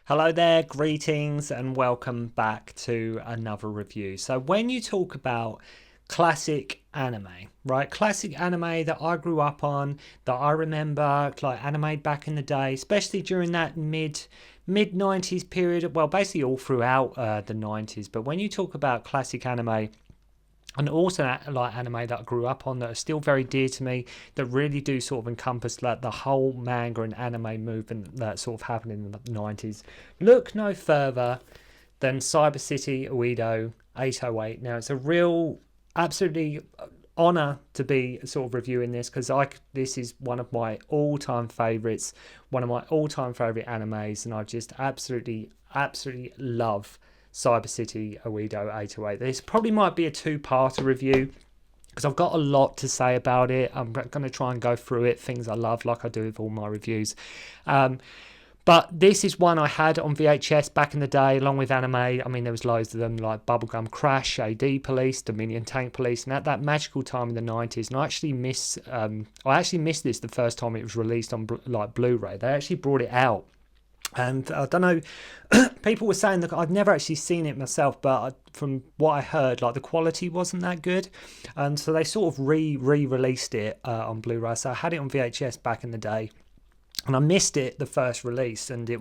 Hello there, greetings, and welcome back to another review. So, when you talk about classic anime, right? Classic anime that I grew up on, that I remember, like anime back in the day, especially during that mid 90s period. Well, basically all throughout the 90s. But when you talk about classic anime, and also like anime that I grew up on that are still very dear to me, that really do sort of encompass like the whole manga and anime movement that sort of happened in the 90s. Look no further than Cyber City Oedo 808. Now it's a real absolutely honor to be sort of reviewing this, because this is one of my all-time favorites, one of my all-time favorite animes, and I just absolutely love Cyber City Oedo 808. This probably might be a two-parter review because I've got a lot to say about it. I'm going to try and go through it, things I love, like I do with all my reviews. But this is one I had on VHS back in the day, along with anime. I mean, there was loads of them, like Bubblegum Crash, AD Police, Dominion Tank Police, and at that magical time in the 90s. And I actually missed this the first time it was released on Blu-ray. They actually brought it out. And I don't know, people were saying that I'd never actually seen it myself, but from what I heard, like the quality wasn't that good. And so they sort of re-released it on Blu-ray. So I had it on VHS back in the day. And I missed it the first release, and it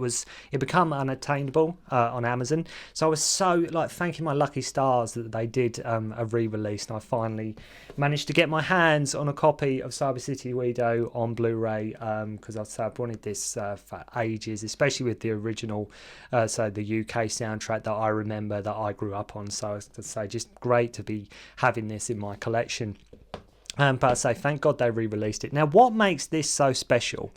became unattainable on Amazon. So I was so thanking my lucky stars that they did a re-release, and I finally managed to get my hands on a copy of Cyber City Oedo on Blu-ray, because I've wanted this for ages, especially with the original, so the UK soundtrack that I remember that I grew up on. So to say, just great to be having this in my collection. But I say, thank God they re-released it. Now, what makes this so special?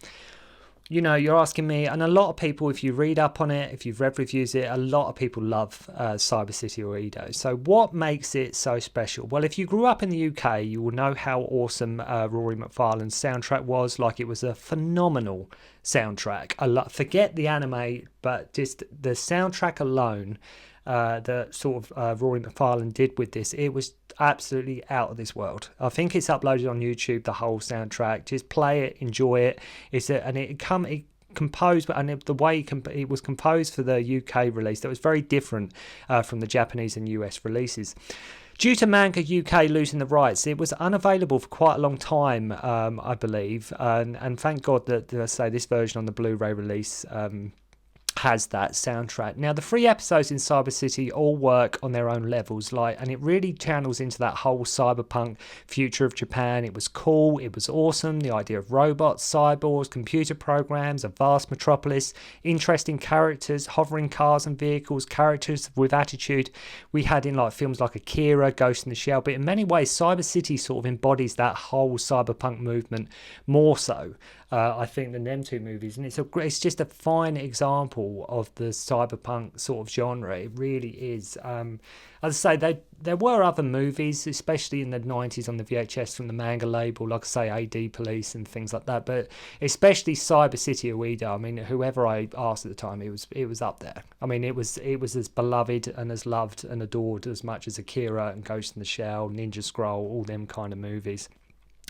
You know, you're asking me, and a lot of people, if you read up on it, if you've read reviews of it, a lot of people love Cyber City Oedo. So what makes it so special? Well, if you grew up in the UK, you will know how awesome Rory McFarlane's soundtrack was. Like, it was a phenomenal soundtrack. Forget the anime, but just the soundtrack alone, that sort of Rory McFarlane did with this, it was absolutely out of this world. I think it's uploaded on YouTube, the whole soundtrack. Just play it, enjoy it. It composed, and the way it was composed for the UK release, that was very different from the Japanese and US releases. Due to Manga UK losing the rights, it was unavailable for quite a long time, I believe, and thank God that, let's say, this version on the Blu-ray release has that soundtrack. Now, the 3 episodes in Cyber City all work on their own levels, and it really channels into that whole cyberpunk future of Japan. It was cool, it was awesome, the idea of robots, cyborgs, computer programs, a vast metropolis, interesting characters, hovering cars and vehicles, characters with attitude we had in films like Akira, Ghost in the Shell. But in many ways, Cyber City sort of embodies that whole cyberpunk movement more so, I think, than them two movies. And it's just a fine example of the cyberpunk sort of genre. It really is. As I say, there were other movies, especially in the 90s on the VHS from the manga label, like I say, AD Police and things like that. But especially Cyber City Oedo. I mean, whoever I asked at the time, it was up there. I mean, it was as beloved and as loved and adored as much as Akira and Ghost in the Shell, Ninja Scroll, all them kind of movies.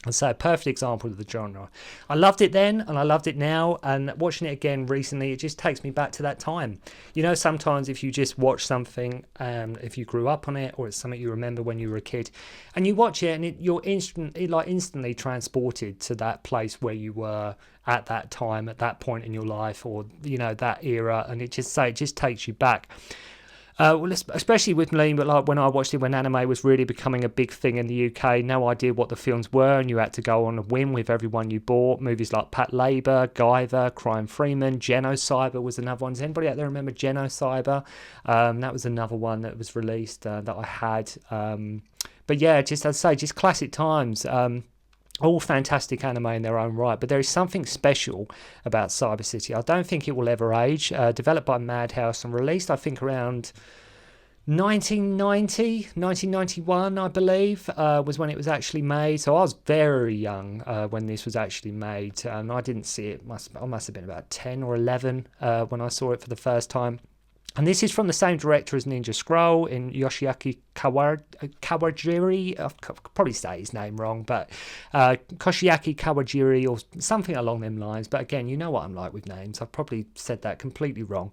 And so, a perfect example of the genre. I loved it then, and I loved it now, and watching it again recently, it just takes me back to that time. You know, sometimes if you just watch something, if you grew up on it, or it's something you remember when you were a kid, and you watch it, and you're instantly transported to that place where you were at that time, at that point in your life, or, you know, that era, and it just takes you back. Well, especially with me, but when I watched it when anime was really becoming a big thing in the UK, no idea what the films were, and you had to go on a whim with everyone you bought. Movies like Pat Labor, Guyver, Crime Freeman, Genocyber was another one. Does anybody out there remember Genocyber? That was another one that was released that I had. But yeah, just I'd say, just classic times. All fantastic anime in their own right, but there is something special about Cyber City. I don't think it will ever age. Developed by Madhouse and released, I think, around 1991, I believe, was when it was actually made. So I was very young when this was actually made. I didn't see it. I must have been about 10 or 11 when I saw it for the first time. And this is from the same director as Ninja Scroll in Yoshiaki Kawajiri. I'll probably say his name wrong, but Koshiaki Kawajiri or something along them lines. But again, you know what I'm like with names. I've probably said that completely wrong.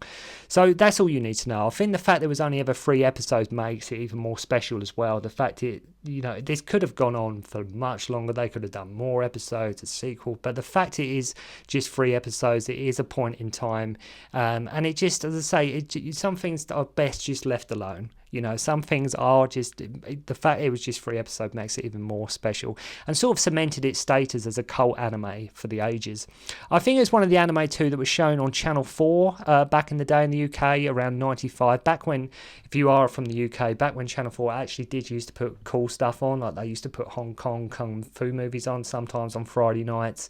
So that's all you need to know. I think the fact there was only ever 3 episodes makes it even more special as well. The fact this could have gone on for much longer. They could have done more episodes, a sequel. But the fact it is just 3 episodes, it is a point in time. And it just, as I say, some things are best just left alone. Some things are just, the fact it was just 3 episodes makes it even more special and sort of cemented its status as a cult anime for the ages. I think it's one of the anime too that was shown on Channel 4 back in the day in the UK around 95. Back when, if you are from the UK, back when Channel 4 actually did used to put cool stuff on, like they used to put Hong Kong Kung Fu movies on sometimes on Friday nights.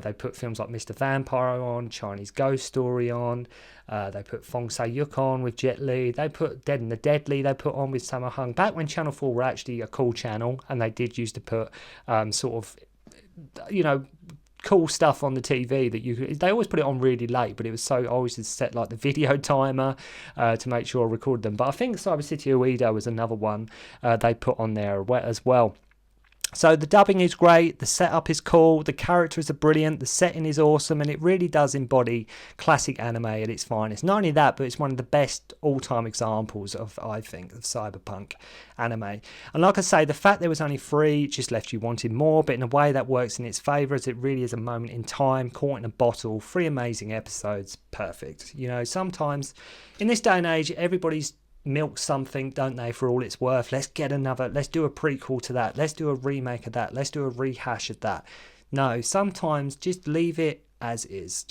They put films like Mr. Vampire on, Chinese Ghost Story on. They put Fong Se-yuk on with Jet Li. They put Dead and the Deadly they put on with Sammo Hung. Back when Channel 4 were actually a cool channel, and they did used to put cool stuff on the TV that they always put it on really late, but it was so always just set like the video timer to make sure I recorded them. But I think Cyber City Oedo was another one they put on there as well. So the dubbing is great, the setup is cool, the characters are brilliant, the setting is awesome, and it really does embody classic anime at its finest. Not only that, but it's one of the best all-time examples of cyberpunk anime. And like I say, the fact there was only 3 just left you wanting more, but in a way that works in its favour, as it really is a moment in time, caught in a bottle, 3 amazing episodes, perfect. Sometimes in this day and age, everybody's milk something, don't they, for all it's worth. Let's do a prequel to that, let's do a remake of that, let's do a rehash of that. No, sometimes just leave it as is.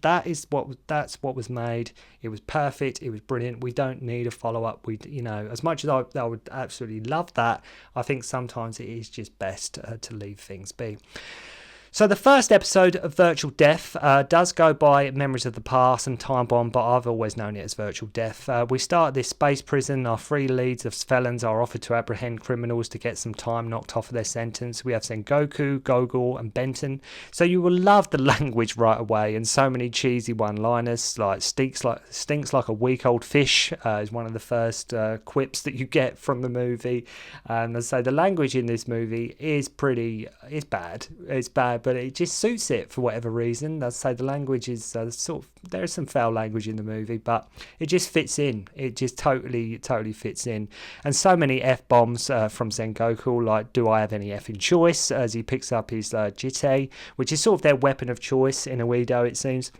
That's what was made. It was perfect, it was brilliant. We don't need a follow-up. As much as I would absolutely love that, I think sometimes it is just best to leave things be. So the first episode of Virtual Death does go by Memories of the Past and Time Bomb, but I've always known it as Virtual Death. We start at this space prison. Our 3 leads of felons are offered to apprehend criminals to get some time knocked off of their sentence. We have Sengoku, Gogol and Benton. So you will love the language right away, and so many cheesy one-liners like stinks like a week-old fish is one of the first quips that you get from the movie. And as I say, the language in this movie is bad. It's bad, but it just suits it for whatever reason. I'd say the language is there is some foul language in the movie, but it just fits in. It just totally fits in. And so many F-bombs from Sengoku, like, do I have any F in choice, as he picks up his jite, which is sort of their weapon of choice in Oedo, it seems.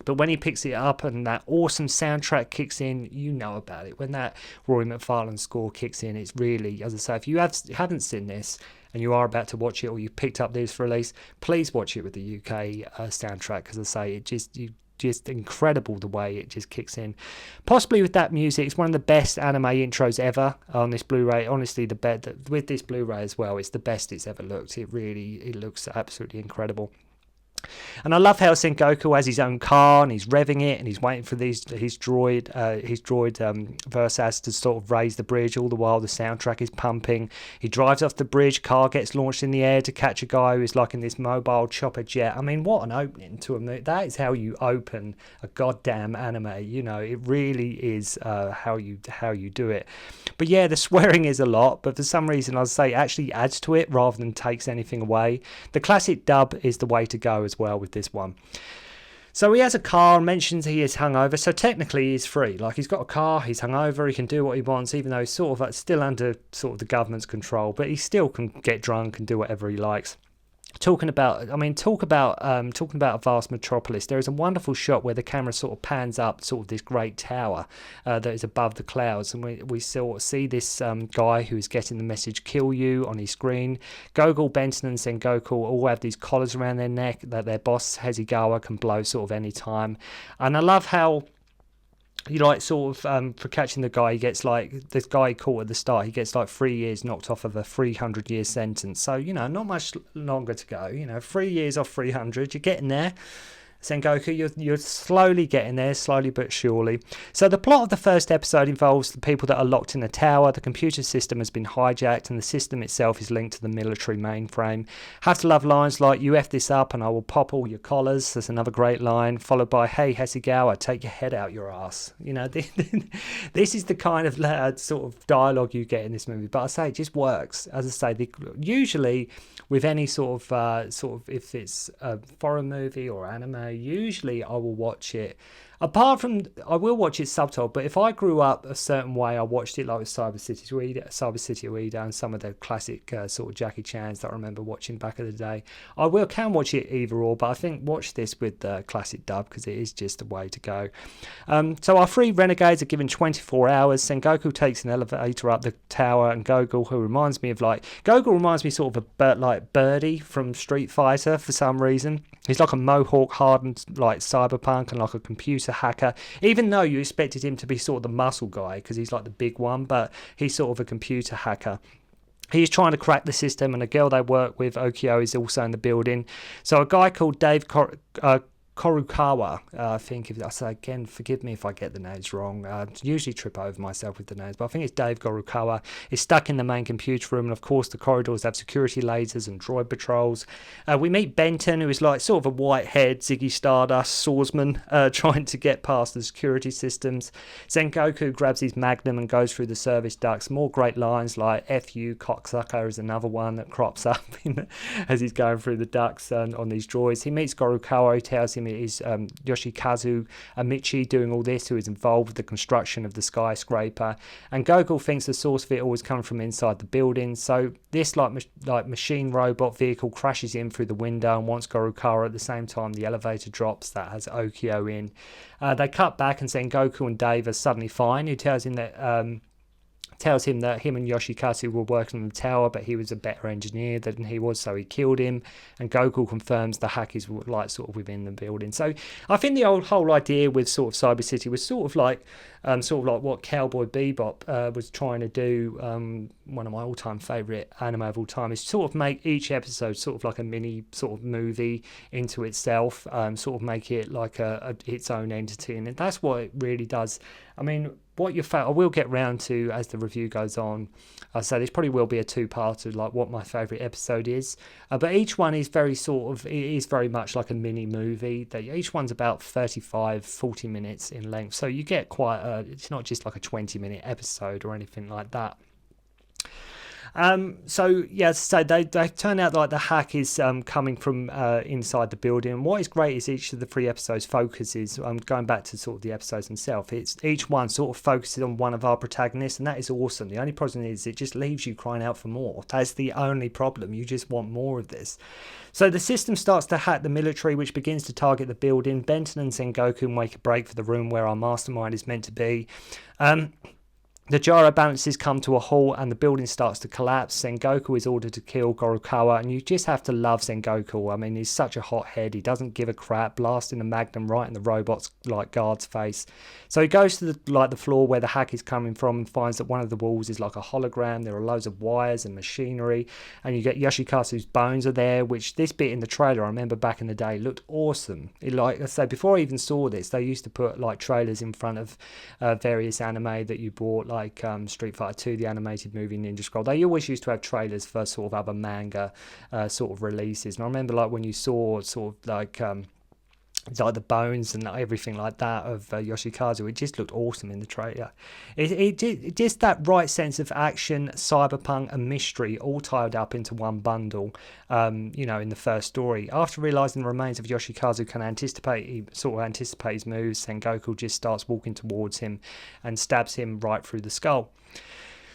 But when he picks it up and that awesome soundtrack kicks in, you know about it. When that Rory McFarlane score kicks in, it's really, as I say, if you haven't seen this and you are about to watch it, or you picked up this release, please watch it with the UK soundtrack, because as I say, just incredible the way it just kicks in. Possibly with that music, it's one of the best anime intros ever on this Blu-ray. Honestly, with this Blu-ray as well, it's the best it's ever looked. It looks absolutely incredible. And I love how Sengoku has his own car and he's revving it and he's waiting for his droid Versas to sort of raise the bridge. All the while the soundtrack is pumping. He drives off the bridge, car gets launched in the air to catch a guy who's like in this mobile chopper jet. I mean, what an opening to him. That is how you open a goddamn anime. It really is how you do it. But yeah, the swearing is a lot, but for some reason I'd say it actually adds to it rather than takes anything away. The classic dub is the way to go as well with this one. So he has a car and mentions he is hungover, so technically he's free. Like, he's got a car, he's hungover, he can do what he wants, even though he's sort of still under sort of the government's control, but he still can get drunk and do whatever he likes. Talking about a vast metropolis, there is a wonderful shot where the camera sort of pans up sort of this great tower that is above the clouds, and we sort of see this guy who's getting the message "kill you" on his screen. Gogol, Benton and Sengoku all have these collars around their neck that their boss Hezigawa can blow sort of any time. And I love how for catching the guy, he gets like, this guy caught at the start, he gets like 3 years knocked off of a 300-year sentence. So, not much longer to go. 3 years off 300, you're getting there. Sengoku. You're slowly getting there, slowly but surely. So the plot of the first episode involves the people that are locked in a tower. The computer system has been hijacked, and the system itself is linked to the military mainframe. Have to love lines like, "You F this up and I will pop all your collars." That's another great line, followed by, "Hey Hasegawa, take your head out your ass." This is the kind of sort of dialogue you get in this movie. But I say it just works. As I say, usually with any sort of if it's a foreign movie or anime, usually I will watch it. Apart from, I will watch it subtitled, but if I grew up a certain way, I watched it like with Cyber City Oedo and some of the classic sort of Jackie Chans that I remember watching back in the day. I can watch it either or, but I think watch this with the classic dub because it is just the way to go. So our three renegades are given 24 hours. Sengoku takes an elevator up the tower, and Gogol, who reminds me sort of like Birdie from Street Fighter for some reason. He's like a mohawk hardened like cyberpunk and like a computer hacker, even though you expected him to be sort of the muscle guy because he's like the big one, but he's sort of a computer hacker. He's trying to crack the system, and a girl they work with, Okio, is also in the building. So a guy called Dave Korukawa, I think, if I say again, forgive me if I get the names wrong. I usually trip over myself with the names, but I think it's Dave Korukawa. Is stuck in the main computer room, and of course the corridors have security lasers and droid patrols. We meet Benton, who is like sort of a white-haired Ziggy Stardust swordsman trying to get past the security systems. Sengoku grabs his magnum and goes through the service ducts. More great lines like "F you, cocksucker" is another one that crops up as he's going through the ducts on these droids. He meets Korukawa, who tells him it is Yoshikazu Amici doing all this, who is involved with the construction of the skyscraper, and Gogol thinks the source of it always comes from inside the building. So this like machine robot vehicle crashes in through the window and wants Korukawa. At the same time, the elevator drops that has Okio in. They cut back, and Sengoku and Dave are suddenly fine, who tells him that him and Yoshikazu were working on the tower, but he was a better engineer than he was, so he killed him. And Gogol confirms the hack is like sort of within the building. So I think the whole idea with sort of Cyber City was sort of like what Cowboy Bebop was trying to do. One of my all-time favourite anime of all time is sort of make each episode sort of like a mini sort of movie into itself, sort of make it like its own entity, and that's what it really does. I mean, I will get round to as the review goes on. So this probably will be a two-parter, like what my favourite episode is. But each one is very much like a mini movie. Each one's about 40 minutes in length. So you get it's not just like a 20-minute episode or anything like that. So they turn out like the hack is coming from inside the building. And what is great is each of the 3 episodes focuses, going back to sort of the episodes themselves, each one sort of focuses on one of our protagonists, and that is awesome. The only problem is it just leaves you crying out for more. That's the only problem. You just want more of this. So the system starts to hack the military, which begins to target the building. Benton and Sengoku make a break for the room where our mastermind is meant to be. The gyro balances come to a halt and the building starts to collapse. Sengoku is ordered to kill Korukawa, and you just have to love Sengoku. I mean, he's such a hothead. He doesn't give a crap, blasting the magnum right in the robot's like guard's face. So he goes to the floor where the hack is coming from and finds that one of the walls is like a hologram. There are loads of wires and machinery, and you get Yoshikazu's bones are there, which this bit in the trailer, I remember back in the day, looked awesome. Like I say, before I even saw this, they used to put like trailers in front of various anime that you bought, like Street Fighter 2, the animated movie, Ninja Scroll. They always used to have trailers for sort of other manga sort of releases. And I remember like when you saw sort of like the bones and everything like that of Yoshikazu, it just looked awesome in the trailer. It just that right sense of action, cyberpunk and mystery all tied up into one bundle, in the first story. After realising the remains of Yoshikazu can anticipate his moves, Sengoku just starts walking towards him and stabs him right through the skull.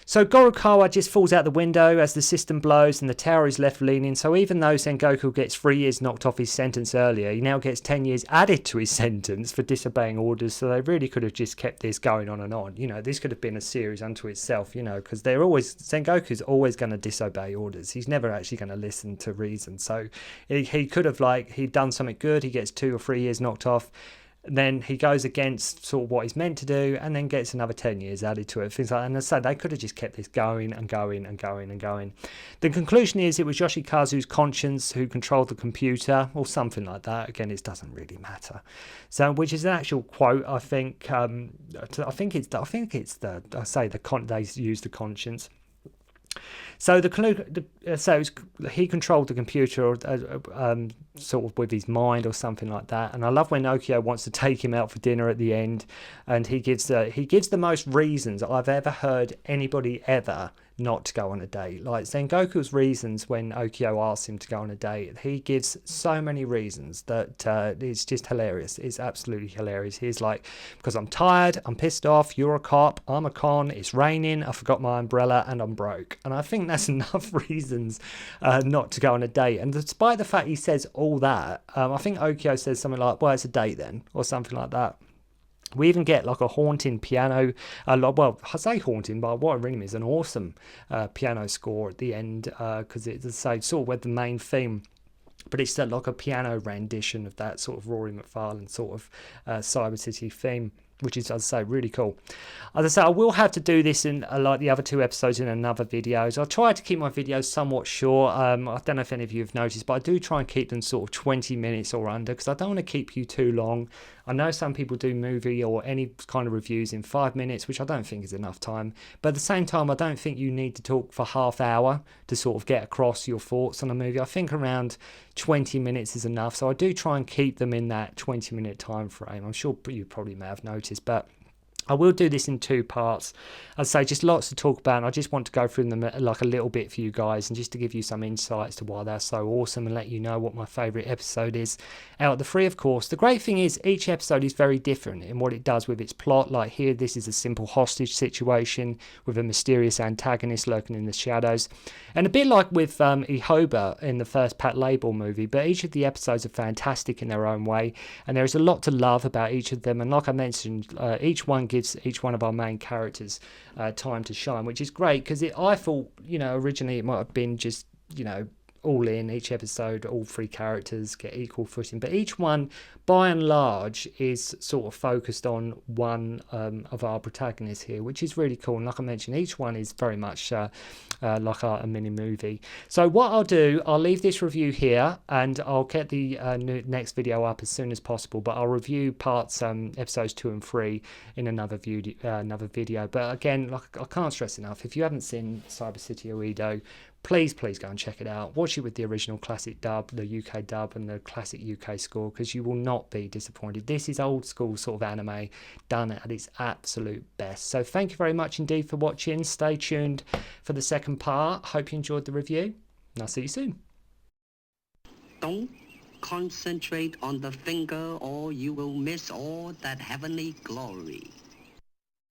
So Korukawa just falls out the window as the system blows and the tower is left leaning. So even though Sengoku gets 3 years knocked off his sentence earlier, he now gets 10 years added to his sentence for disobeying orders. So they really could have just kept this going on and on. This could have been a series unto itself, because Sengoku's always going to disobey orders. He's never actually going to listen to reason. So he could have he'd done something good. He gets 2 or 3 years knocked off. then he goes against sort of what he's meant to do, and then gets another 10 years added to it. Things like that. And as I say, they could have just kept this going and going and going and going. The conclusion is it was Yoshikazu's conscience who controlled the computer, or something like that. Again, it doesn't really matter. So, which is an actual quote. I think. I think it's the. I say they use the conscience. So he controlled the computer sort of with his mind or something like that. And I love when Okio wants to take him out for dinner at the end, and he gives the most reasons I've ever heard anybody ever not to go on a date. Like Sengoku's reasons when Okio asks him to go on a date, he gives so many reasons that it's just hilarious. It's absolutely hilarious. He's like, because I'm tired, I'm pissed off, you're a cop, I'm a con, it's raining, I forgot my umbrella, and I'm broke. And I think that's enough reasons not to go on a date. And despite the fact he says all that, I think Okio says something like, well, it's a date then, or something like that. We even get like a haunting piano, well, I say haunting, but what it really means is an awesome piano score at the end, because it's sort of with the main theme, but it's like a piano rendition of that sort of Rory McFarlane sort of Cyber City theme, which is, as I say, really cool. As I say, I will have to do this in like the other two episodes in another videos. I'll try to keep my videos somewhat short. I don't know if any of you have noticed, but I do try and keep them sort of 20 minutes or under, because I don't want to keep you too long. I know some people do movie or any kind of reviews in 5 minutes, which I don't think is enough time. But at the same time, I don't think you need to talk for half hour to sort of get across your thoughts on a movie. I think around 20 minutes is enough. So I do try and keep them in that 20-minute time frame. I'm sure you probably may have noticed, but I will do this in 2 parts. I'd say just lots to talk about, and I just want to go through them like a little bit for you guys, and just to give you some insights to why they're so awesome, and let you know what my favourite episode is out of the 3, of course. The great thing is each episode is very different in what it does with its plot. Like here, this is a simple hostage situation with a mysterious antagonist lurking in the shadows, and a bit like with Ihoba in the first Pat Label movie, but each of the episodes are fantastic in their own way, and there is a lot to love about each of them. And like I mentioned, each one gives each one of our main characters time to shine, which is great, because I thought, originally it might have been just, all in each episode, all 3 characters get equal footing, but each one by and large is sort of focused on one of our protagonists here, which is really cool. And like I mentioned, each one is very much like a mini movie. So what I'll do, I'll leave this review here, and I'll get the next video up as soon as possible, but I'll review parts episodes 2 and 3 in another video. But again, like I can't stress enough, if you haven't seen Cyber City Oedo, please go and check it out. Watch it with the original classic dub, the UK dub, and the classic UK score, because you will not be disappointed. This is old school sort of anime done at its absolute best. So thank you very much indeed for watching. Stay tuned for the second part. Hope you enjoyed the review, and I'll see you soon. Don't concentrate on the finger, or you will miss all that heavenly glory.